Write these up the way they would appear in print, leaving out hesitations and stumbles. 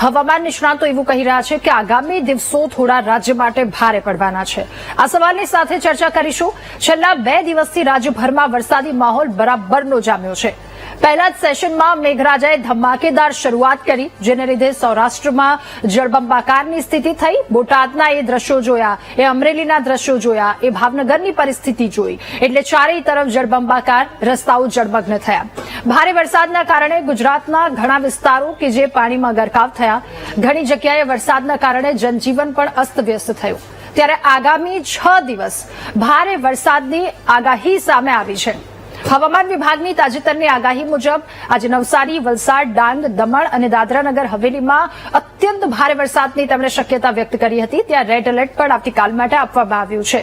હવામાન નિષ્ણાતો એવું કહી રહ્યા છે કે આગામી દિવસો થોડા રાજ્ય માટે ભારે પડવાના છે। આ સવાલની સાથે ચર્ચા કરીશું। છેલ્લા 2 દિવસથી રાજ્યભરમાં વરસાદી માહોલ બરાબરનો જામ્યો છે। પહેલા જ સેશનમાં મેઘરાજાએ ધમાકેદાર શરૂઆત કરી, જેને લીધે સૌરાષ્ટ્રમાં જળબંબાકારની સ્થિતિ થઈ। બોટાદના એ દ્રશ્યો જોયા, એ અમરેલીના દ્રશ્યો જોયા, એ ભાવનગરની પરિસ્થિતિ જોઈ, એટલે ચારેય તરફ જળબંબાકાર, રસ્તાઓ જળમગ્ન થયા। ભારે વરસાદના કારણે ગુજરાતના ઘણા વિસ્તારો કે જે પાણીમાં ગરકાવ થયા। ઘણી જગ્યાએ વરસાદના કારણે જનજીવન પણ અસ્તવ્યસ્ત થયું। ત્યારે આગામી 6 દિવસ ભારે વરસાદની આગાહી સામે આવી છે। હવામાન વિભાગની તાજેતરની આગાહી મુજબ આજે નવસારી, વલસાડ, ડાંગ, દમણ અને દાદરાનગર હવેલીમાં અત્યંત ભારે વરસાદની તેમણે શક્યતા વ્યક્ત કરી હતી। ત્યાં રેડ એલર્ટ પણ આવતીકાલ માટે આપવામાં આવ્યું છે।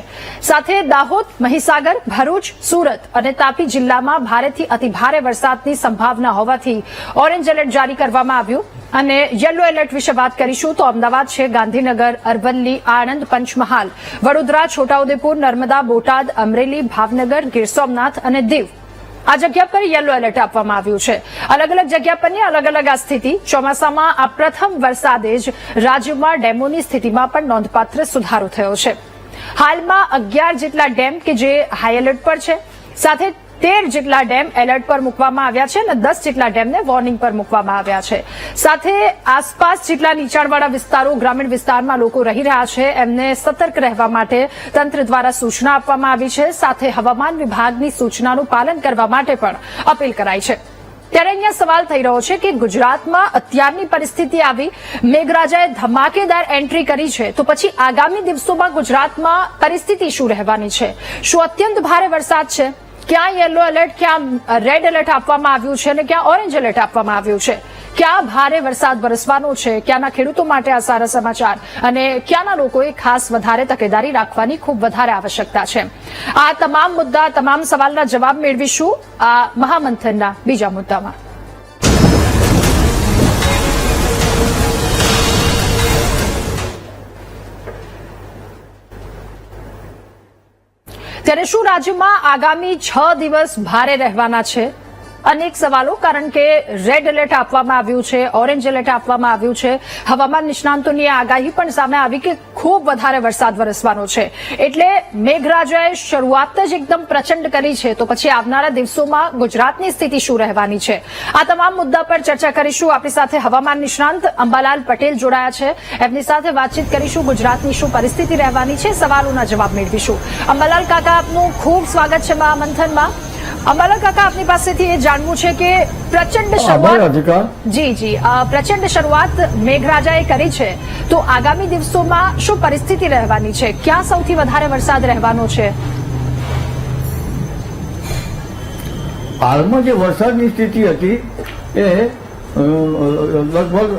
સાથે દાહોદ, મહીસાગર, ભરૂચ, સુરત અને તાપી જિલ્લામાં ભારેથી અતિભારે વરસાદની સંભાવના હોવાથી ઓરેન્જ એલર્ટ જારી કરવામાં આવ્યું। અને યલો એલર્ટ વિશે વાત કરીશું તો અમદાવાદ છે, ગાંધીનગર, અરવલ્લી, આણંદ, પંચમહાલ, વડોદરા, છોટાઉદેપુર, નર્મદા, બોટાદ, અમરેલી, ભાવનગર, ગીર સોમનાથ અને દીવ આ જગ્યા પર યલો એલર્ટ આપવામાં આવ્યું છે। અલગ અલગ જગ્યા પરની અલગ અલગ આ સ્થિતિ। ચોમાસામાં આ પ્રથમ વરસાદે જ રાજ્યમાં ડેમોની સ્થિતિમાં પણ નોંધપાત્ર સુધારો થયો છે। હાલમાં 11 જેટલા ડેમ કે જે હાઈ એલર્ટ પર છે, સાથે 13 જેટલા ડેમ એલર્ટ પર મૂકવામાં આવ્યા છે અને 10 જેટલા ડેમને વોર્નિંગ પર મૂકવામાં આવ્યા છે। સાથે આસપાસ જેટલા નીચાણવાળા વિસ્તારો, ગ્રામીણ વિસ્તારમાં લોકો રહી રહ્યા છે, એમને સતર્ક રહેવા માટે તંત્ર દ્વારા સૂચના આપવામાં આવી છે। સાથે હવામાન વિભાગની સૂચનાનું પાલન કરવા માટે પણ અપીલ કરાઈ છે। ત્યારે અહીંયા સવાલ થઈ રહ્યો છે કે ગુજરાતમાં અત્યારની પરિસ્થિતિ આવી, મેઘરાજાએ ધમાકેદાર એન્ટ્રી કરી છે, તો પછી આગામી દિવસોમાં ગુજરાતમાં પરિસ્થિતિ શું રહેવાની છે? શું અત્યંત ભારે વરસાદ છે? ક્યાં યલો એલર્ટ, ક્યાં રેડ એલર્ટ આપવામાં આવ્યું છે અને ક્યાં ઓરેન્જ એલર્ટ આપવામાં આવ્યું છે? ક્યાં ભારે વરસાદ વરસવાનો છે? ક્યાંના ખેડૂતો માટે આ સારા સમાચાર અને ક્યાંના લોકોએ ખાસ વધારે તકેદારી રાખવાની ખૂબ વધારે આવશ્યકતા છે? આ તમામ મુદ્દા, તમામ સવાલના જવાબ મેળવીશું આ મહામંથનના બીજા મુદ્દામાં। ત્યારે શું રાજ્યમાં આગામી 6 દિવસ ભારે રહેવાના છે? અનેક સવાલો, કારણ કે રેડ એલર્ટ આપવામાં આવ્યું છે, ઓરેન્જ એલર્ટ આપવામાં આવ્યું છે। હવામાન નિષ્ણાંતોની આગાહી પણ સામે આવી કે ખૂબ વધારે વરસાદ વરસવાનો છે। એટલે મેઘરાજાએ શરૂઆત જ એકદમ પ્રચંડ કરી છે, તો પછી આવનારા દિવસોમાં ગુજરાતની સ્થિતિ શું રહેવાની છે? આ તમામ મુદ્દા પર ચર્ચા કરીશું। આપણી સાથે હવામાન નિષ્ણાંત અંબાલાલ પટેલ જોડાયા છે, એમની સાથે વાતચીત કરીશું। ગુજરાતની શું પરિસ્થિતિ રહેવાની છે, સવાલોના જવાબ મેળવીશું। અંબાલાલ કાકા, આપનું ખૂબ સ્વાગત છે મહામંથનમાં। અંબાલાલ કાકા, આપની પાસેથી એ જાણવું છે કે પ્રચંડ શરૂઆત મેઘરાજાએ કરી છે, તો આગામી દિવસોમાં શું પરિસ્થિતિ રહેવાની છે? ક્યાં સૌથી વધારે વરસાદ રહેવાનો છે? હાલમાં જે વરસાદની સ્થિતિ હતી એ લગભગ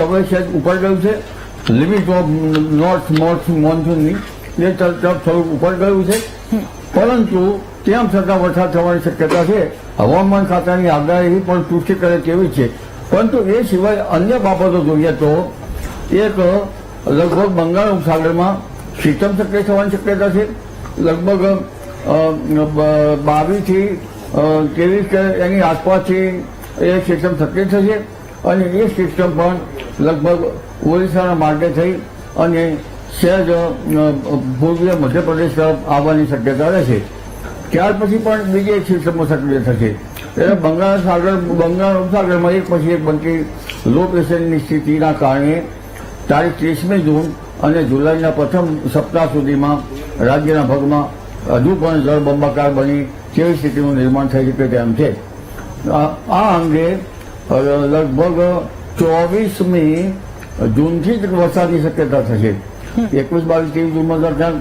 હવે છે ઉપર ગયું છે। લિમિટ ઓફ નોર્થ મોન્સૂનની એ તરફ થોડુંક ઉપર ગયું છે, પરંતુ તેમ છતાં વરસાદ થવાની શક્યતા છે। હવામાન ખાતાની આગાહી પણ પુષ્ટિ કરે તેવી છે। પરંતુ એ સિવાય અન્ય બાબતો જોઈએ તો એક લગભગ બંગાળ ઉપસાગરમાં સિસ્ટમ સક્રિય થવાની શક્યતા છે। લગભગ 22 થી 23 એની આસપાસથી એ સિસ્ટમ સક્રિય થશે અને એ સિસ્ટમ પણ લગભગ ઓરિસ્સાના માર્ગે થઈ અને સહેજ પૂર્વીય મધ્યપ્રદેશ તરફ આવવાની શક્યતા રહેશે। ત્યાર પછી પણ બીજી એક સિસ્ટમો સક્રિય થશે। એટલે બંગાળ ઉપસાગરમાં એક પછી એક બનતી લો પ્રેશરની સ્થિતિના કારણે તારીખ 30મી જૂન અને જુલાઈના પ્રથમ સપ્તાહ સુધીમાં રાજ્યના ભાગમાં હજુ પણ જળબંબાકાર બની તેવી સ્થિતિનું નિર્માણ થઈ શકે તેમ છે। આ અંગે લગભગ 24મી જૂનથી જ વરસાદની શક્યતા થશે। 21, 22, 23 જૂનમાં દરમિયાન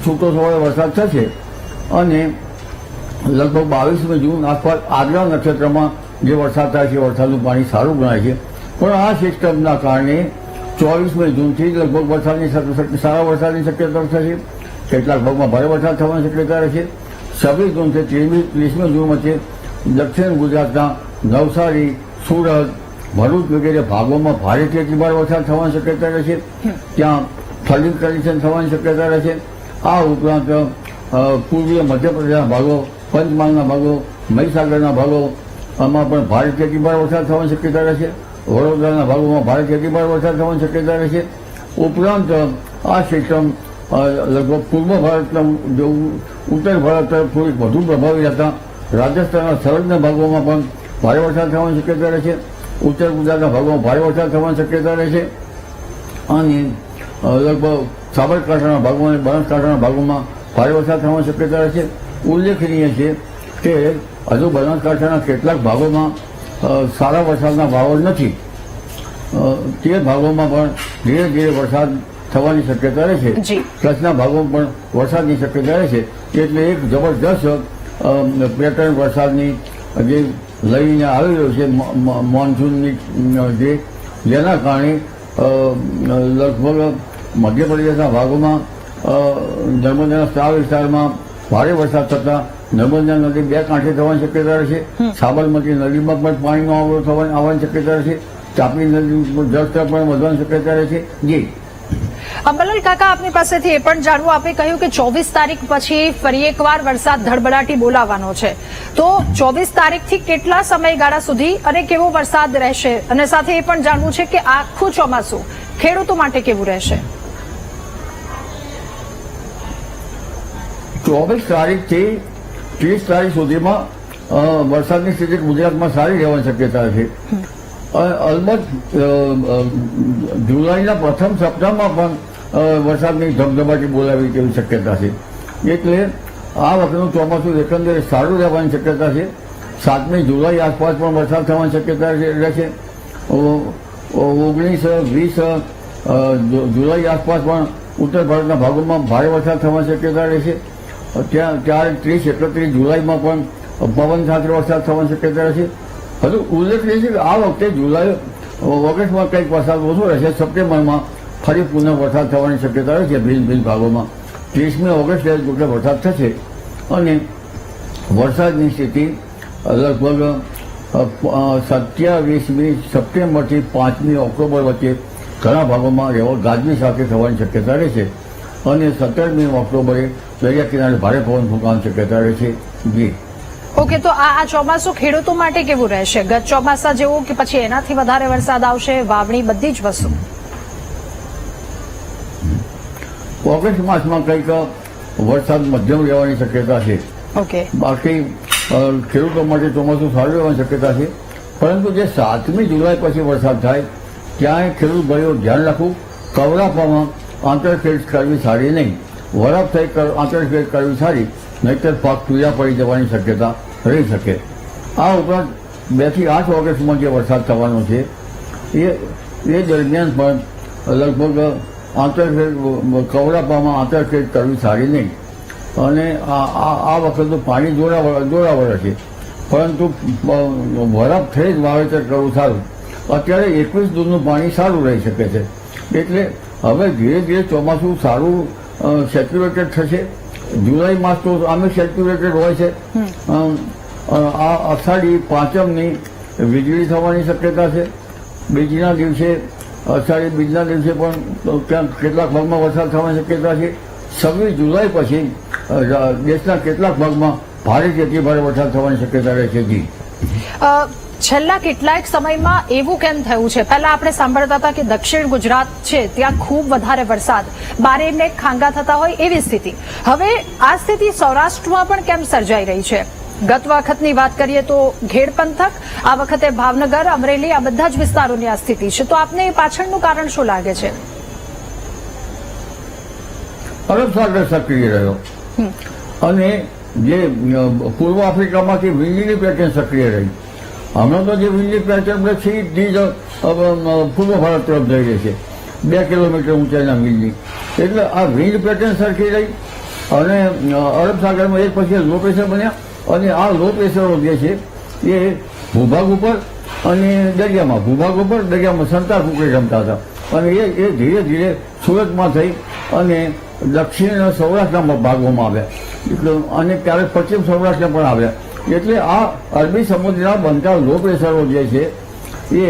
છૂટો છવાયો વરસાદ થશે અને લગભગ 22મી જૂન આસપાસ આગ્રા નક્ષત્રમાં જે વરસાદ થાય છે, વરસાદનું પાણી સારું ગણાય છે। પણ આ સિસ્ટમના કારણે 24મી જૂનથી લગભગ સારા વરસાદની શક્યતા થશે। કેટલાક ભાગમાં ભારે વરસાદ થવાની શક્યતા રહેશે। 26 જૂનથી 30મી જૂન વચ્ચે દક્ષિણ ગુજરાતના નવસારી, સુરત, ભરૂચ વગેરે ભાગોમાં ભારેથી અતિભારે વરસાદ થવાની શક્યતા રહેશે। ત્યાં ફ્લડિંગ કન્ડિશન થવાની શક્યતા રહેશે। આ ઉપરાંત પૂર્વીય મધ્યપ્રદેશના ભાગો, પંચમહાલના ભાગો, મહીસાગરના ભાગો, આમાં પણ ભારેથી અતિભારે વરસાદ થવાની શક્યતા રહેશે. વડોદરાના ભાગોમાં ભારેથી અતિભારે વરસાદ થવાની શક્યતા રહેશે. ઉપરાંત આ સિસ્ટમ લગભગ પૂર્વ ભારતના ઉત્તર ભારત તરફ થોડીક વધુ પ્રભાવી હતા. રાજસ્થાનના સરહદના ભાગોમાં પણ ભારે વરસાદ થવાની શક્યતા રહેશે. ઉત્તર ગુજરાતના ભાગોમાં ભારે વરસાદ થવાની શક્યતા રહેશે. અને લગભગ સાબરકાંઠાના ભાગોમાં અને બનાસકાંઠાના ભાગોમાં ભારે વરસાદ થવાની શક્યતા રહેશે. ઉલ્લેખનીય છે કે હજુ બનાસકાંઠાના કેટલાક ભાગોમાં સારા વરસાદના વાવર નથી. તે ભાગોમાં પણ ધીરે ધીરે વરસાદ થવાની શક્યતા રહેશે. કચ્છના ભાગોમાં પણ વરસાદની શક્યતા રહેશે. એટલે એક જબરદસ્ત પેટર્ન વરસાદની જે લઈને આવી રહ્યો છે મોન્સૂનની જેના કારણે લગભગ મધ્યપ્રદેશના ભાગોમાં નર્મદાના સ્ટાર વિસ્તારમાં ભારે વરસાદ થતા નર્મદા નદી બે કાંઠે થવાની શક્યતા રહેશે. સાબરમતી નદીમાં પણ પાણીનો આવરો આવવાની શક્યતા રહેશે. તાપી નદી જળસ્તર પણ વધવાની શક્યતા રહેશે. જી અંબાલાલ કાકા, આપની પાસેથી એ પણ જાણવું, આપે કહ્યું કે 24 તારીખ પછી ફરી એકવાર વરસાદ ધડબડાટી બોલાવવાનો છે, તો 24 તારીખથી કેટલા સમયગાળા સુધી અને કેવો વરસાદ રહેશે, અને સાથે એ પણ જાણવું છે કે આખું ચોમાસું ખેડૂતો માટે કેવું રહેશે? 24 તારીખથી 30 તારીખ સુધીમાં વરસાદની સ્થિતિ ગુજરાતમાં સારી રહેવાની શક્યતા છે. અલબત્ત જુલાઈના પ્રથમ સપ્તાહમાં પણ વરસાદની ધબધબાટી બોલાવી તેવી શક્યતા છે. એટલે આ વખતનું ચોમાસું એકંદરે સારું રહેવાની શક્યતા છે. 7મી જુલાઈ આસપાસ પણ વરસાદ થવાની શક્યતા રહેશે. 19-20 જુલાઈ આસપાસ પણ ઉત્તર ભારતના ભાગોમાં ભારે વરસાદ થવાની શક્યતા રહેશે. ત્યારે 30-31 જુલાઈમાં પણ પવન સાથે વરસાદ થવાની શક્યતા રહેશે. હજુ ઉલ્લેખનીય છે કે આ વખતે ઓગસ્ટમાં કંઈક વરસાદ ઓછો રહેશે. સપ્ટેમ્બરમાં ફરી પુનઃ વરસાદ થવાની શક્યતા રહેશે ભિન્ન ભાગોમાં. 30મી ઓગસ્ટે વરસાદ થશે અને વરસાદની સ્થિતિ લગભગ 27મી સપ્ટેમ્બરથી 5મી ઓક્ટોબર વચ્ચે ઘણા ભાગોમાં ગાજવી સાથે થવાની શક્યતા રહેશે. અને 17મી ઓક્ટોબરે દરિયા કિનારે ભારે પવન ફૂંકાવાની શક્યતા રહેશે. જી ઓકે, તો આ ચોમાસું ખેડૂતો માટે કેવું રહેશે? ગત ચોમાસા જેવું કે પછી એનાથી વધારે વરસાદ આવશે? વાવણી બધી જ વસ્તુ ઓગસ્ટ માસમાં કંઈક વરસાદ મધ્યમ રહેવાની શક્યતા છે. ઓકે, બાકી ખેડૂતો માટે ચોમાસું સારું રહેવાની શક્યતા છે. પરંતુ જે 7મી જુલાઈ પછી વરસાદ થાય ત્યાં ખેડૂત ભાઈઓ ધ્યાન રાખવું, કવરાપામાં આંતરખેડ કરવી સારી નહીં. વરાપ થઈ આંતરખેડ કરવી સારી, નહીતર પાક પીળા પડી જવાની શક્યતા રહી શકે. આ ઉપરાંત 2 થી 8 ઓગસ્ટમાં જે વરસાદ થવાનો છે એ દરમિયાન પણ લગભગ કવરાપામાં આંતરખેડ કરવી સારી નહીં. અને આ વખતનું પાણી જોરાવર છે, પરંતુ વરાપ થઈ જ વાવેતર કરવું સારું. અત્યારે 21 જૂનનું પાણી સારું રહી શકે છે. એટલે હવે ધીરે ધીરે ચોમાસું સારું સેચ્યુરેટેડ થશે. જુલાઈ માસ તો આમે સેચ્યુરેટેડ હોય છે. આ અષાઢી પાંચમની વીજળી થવાની શક્યતા છે. બીજના દિવસે અષાઢી બીજના દિવસે પણ ક્યાંક કેટલાક ભાગમાં વરસાદ થવાની શક્યતા છે. 26 જુલાઈ પછી દેશના કેટલાક ભાગમાં ભારેથી અતિભારે વરસાદ થવાની શક્યતા રહે છે. જી છેલ્લા કેટલાક સમયમાં એવું કેમ થયું છે? પહેલા આપણે સાંભળતા હતા કે દક્ષિણ ગુજરાત છે ત્યાં ખૂબ વધારે વરસાદ, બારેને ખાંગા થતા હોય એવી સ્થિતિ. હવે આ સ્થિતિ સૌરાષ્ટ્રમાં પણ કેમ સર્જાઈ રહી છે? ગત વખતની વાત કરીએ તો ઘેડ પંથક, આ વખતે ભાવનગર, અમરેલી, આ બધા જ વિસ્તારોની આ સ્થિતિ છે. તો આપને પાછળનું કારણ શું લાગે છે? અરબ સાગર સક્રિય રહ્યો અને જે પૂર્વ આફ્રિકામાંથી વિન્ડની પેટર્ન સક્રિય રહી. હમણાં તો જે વિન્ડની પેટર્ન સીધી જ પૂર્વ ભારત તરફ જઈ રહી છે, 2 કિલોમીટર ઊંચાઈના વિન્ડની. એટલે આ વિન્ડ પેટર્ન સરખી રહી અને અરબ સાગરમાં એક પછી લો પ્રેશર બન્યા. અને આ લો પ્રેશરો જે છે એ ભૂભાગ ઉપર અને દરિયામાં સંતાર ફૂંકડી રમતા હતા. અને એ ધીરે ધીરે સુરતમાં થઈ અને દક્ષિણ સૌરાષ્ટ્રના ભાગોમાં આવ્યા. એટલે અને ક્યારેક પશ્ચિમ સૌરાષ્ટ્ર પણ આવ્યા. એટલે આ અરબી સમુદ્રના બનતા લો પ્રેશરો જે છે એ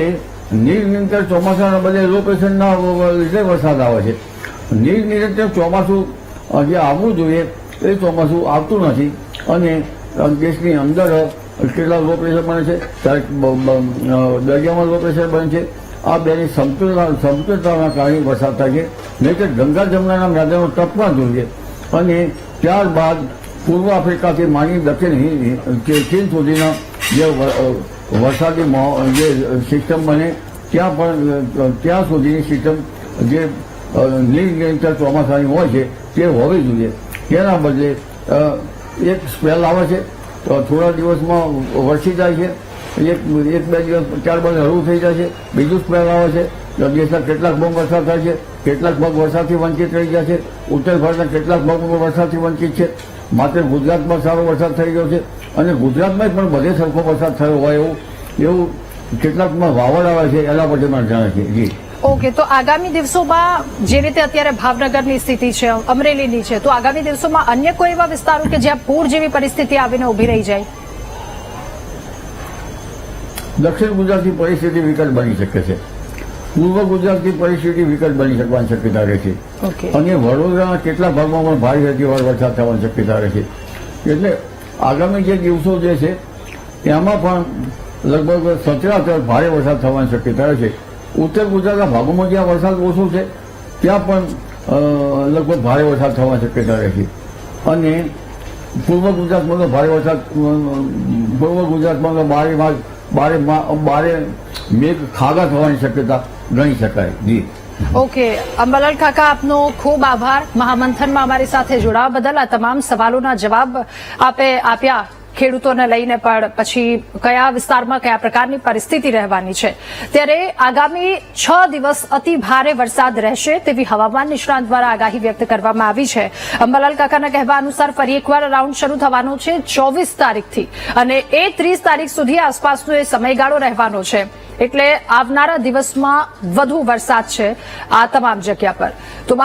નિરંતર ચોમાસાના બદલે લો પ્રેશરના લીધે વરસાદ આવે છે. નિરંતર ચોમાસું જે આવવું જોઈએ એ ચોમાસું આવતું નથી. અને દેશની અંદર કેટલા લો પ્રેશર બને છે, ક્યારેક દરિયામાં લો પ્રેશર બને છે. આ બેની સમતુલતાના કારણે વરસાદ થાય છે. નહીં કે ગંગા જમનાના મેદાનો ટપવા જોઈએ અને ત્યારબાદ પૂર્વ આફ્રિકાથી માંડી દક્ષિણ ચીન સુધીના જે વરસાદી જે સિસ્ટમ બને ત્યાં સુધીની સિસ્ટમ જે નિરંતર ચોમાસાની હોય છે તે હોવી જોઈએ. તેના બદલે એક સ્પેલ આવે છે તો થોડા દિવસમાં વરસી જાય છે, એક બે દિવસ ત્યારબાદ હળવું થઈ જાય છે. બીજું સ્પેલ આવે છે તો દેશના કેટલાક ભાગ વરસાદ થાય છે, કેટલાક ભાગ વરસાદથી વંચિત રહી ગયા છે. ઉત્તર ભારતના કેટલાક ભાગોમાં વરસાદથી વંચિત છે. માત્ર ગુજરાતમાં સારો વરસાદ થઈ ગયો છે અને ગુજરાતમાં પણ બધે સરખો વરસાદ થયો હોય એવું કેટલાકમાં વાવડ આવે છે એના પરથી મને જાણે છે. જી ઓકે, તો આગામી દિવસોમાં જે રીતે અત્યારે ભાવનગરની સ્થિતિ છે, અમરેલીની છે, તો આગામી દિવસોમાં અન્ય કોઈ એવા વિસ્તારો કે જ્યાં પૂર જેવી પરિસ્થિતિ આવીને ઉભી રહી જાય? દક્ષિણ ગુજરાતની પરિસ્થિતિ વિકટ બની શકે છે, પૂર્વ ગુજરાતની પરિસ્થિતિ વિકટ બની શકવાની શક્યતા રહે છે અને વડોદરાના કેટલાક ભાગમાં પણ ભારે અતિવાર વરસાદ થવાની શક્યતા રહે છે. એટલે આગામી જે દિવસો જે છે એમાં પણ લગભગ સચરાચર ભારે વરસાદ થવાની શક્યતા રહે છે. ઉત્તર ગુજરાતના ભાગોમાં જ્યાં વરસાદ ઓછો છે ત્યાં પણ લગભગ ભારે વરસાદ થવાની શક્યતા રહે છે અને પૂર્વ ગુજરાતમાં તો ભારે વરસાદ, પૂર્વ ગુજરાતમાં તો બારે મેઘ ખાગા થવાની શક્યતા ગણી શકાય. જી ઓકે, અંબાલાલ કાકા, આપનો ખૂબ આભાર મહામંથનમાં અમારી સાથે જોડાવા બદલ. આ તમામ સવાલોના જવાબ આપે આપ્યા, ખેડૂતોને લઈને પણ, પછી કયા વિસ્તારમાં કયા પ્રકારની પરિસ્થિતિ રહેવાની છે. ત્યારે આગામી 6 દિવસ અતિ ભારે વરસાદ રહેશે તેવી હવામાન નિષ્ણાંત દ્વારા આગાહી વ્યક્ત કરવામાં આવી છે. અંબાલાલ કાકાના કહેવા અનુસાર ફરી એકવાર રાઉન્ડ શરૂ થવાનો છે 24 તારીખથી અને એ 30 તારીખ સુધી આસપાસનો એ સમયગાળો રહેવાનો છે. એટલે આવનારા દિવસમાં વધુ વરસાદ છે આ તમામ જગ્યા પર. તો